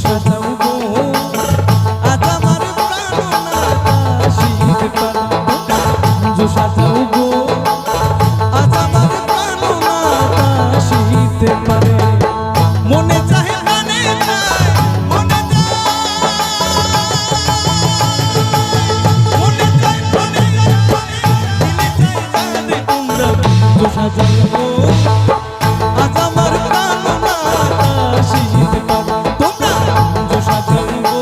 সাজাও গো আজ আমার প্রাণনাথ শীতে পারে কুঞ্জ সাজাও গো আজ আমার প্রাণনাথ শীতে পারে মনে চাহে প্রাণে চায় মনে চায় তোমরা কুঞ্জ সাজাও গো আজ আমার প্রাণনাথ শীতে পারে তোমরা কুঞ্জ সাজাও গো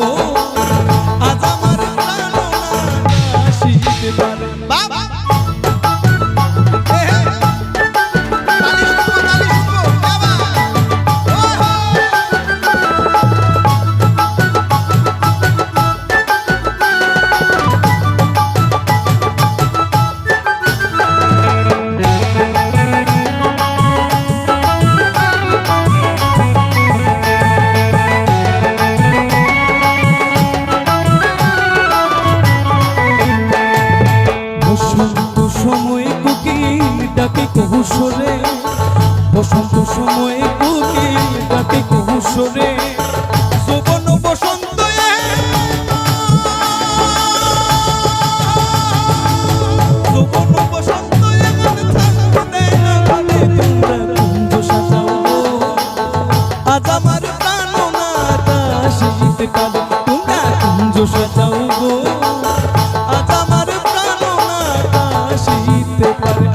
আজ আমার প্রাণনাথ শীতে পারে বাবা বসন্ত সময়ে কোকিল ডাকে কহুসরে বসন্ত সময়ে কোকিল ডাকে কহুসরে যৌবন বসন্ত যৌবন বসন্ত তোমরা কুঞ্জ সাজাও গো আজ আমার প্রাণনাথ শীতে পারে তোমরা কুঞ্জ সাজাও গো আজ আমার প্রাণনাথ শীতে পারে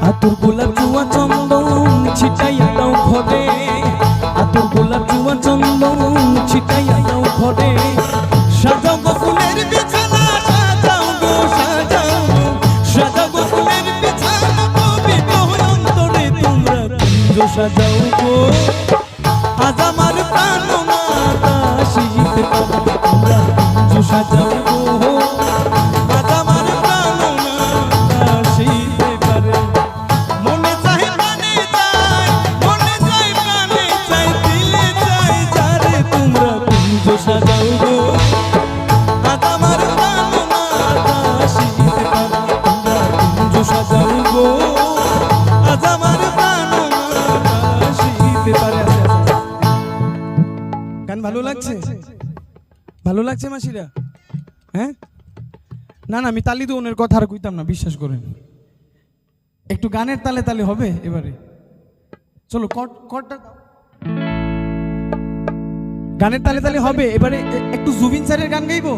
আতর গোলাপ জুয়া চন্দন ছিটাইয়া দাও ঘরে আতর গোলাপ জুয়া চন্দন ছিটাইয়া দাও ঘরে সাজাও গো ফুলের বিছানা সাজাও গো সাজাও সাজাও গো ফুলের বিছানা পবিত্র অন্তরে তোমরা কুঞ্জ সাজাও গো আজ আমার প্রাণনাথ শীতে পারে তোমরা কুঞ্জ সাজাও গো আজ আমার প্রাণনাথ শীতে পারে মনে চাহে প্রাণে চায় মনে চায় প্রাণে চায় দিলে চায় যারে তোমরা কুঞ্জ সাজাও গো আজ আমার প্রাণনাথ শীতে পারে তোমরা কুঞ্জ সাজাও গো আজ আমার প্রাণনাথ শীতে পারে গান ভালো লাগছে ভালো লাগছে মাসিরা হ্যাঁ না না আমি তালি দোনের কথা আর কইতাম না বিশ্বাস করেন একটু গানের তালে তালে হবে এবারে চলো কটটা গানের তালে তালে হবে এবারে একটু জুবিন স্যারের গান গাইবো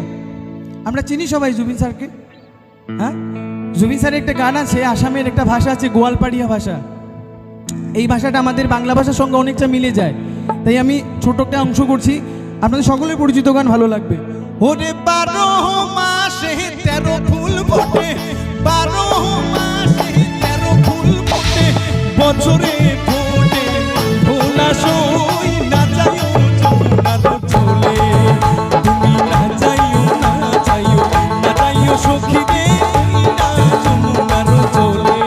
আমরা চিনি সবাই জুবিন স্যারকে হ্যাঁ জুবিন স্যারের একটা গান আছে আসামের একটা ভাষা আছে গোয়ালপাড়িয়া ভাষা এই ভাষাটা আমাদের বাংলা ভাষার সঙ্গে অনেকটা মিলে যায় তাই আমি ছোট একটা অংশ করছি আপনাদের সকলের পরিচিত গান ভালো লাগবে ওরে 12 মাসে 13 ফুল ফোটে 12 মাসে 13 ফুল ফোটে বছরে ফোটে ভোলা সই না যাইও যমুনার চলে তুমি না যাইও না যাইও না যাইও সখী রে তুমি না যমুনার চলে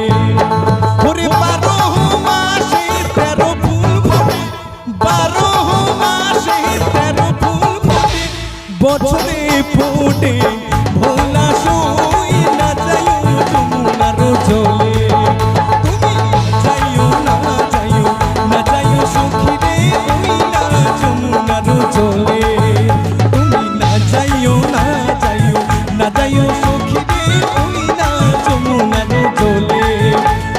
ওরে 12 মাসে 13 ফুল ফোটে 12 মাসে 13 ফুল ফোটে বছরে ফোটে ভোলা সই না যাইও যমুনার চলে তুমি যাইও না যাইও সখী রে ওই না যমুনার চলে তুমি না যাইও সখী রে ওই না যমুনার চলে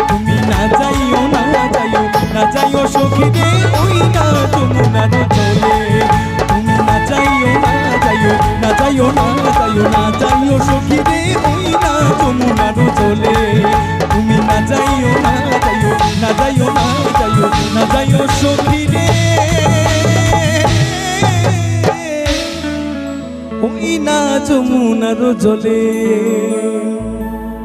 তুমি না যাইও সখী রে ওই না যমুনার চলে তুমি না যাইও সখী রে ওই না যমুনার চলে তুমি না যাইও সখী রে ওই না যমুনার জলে।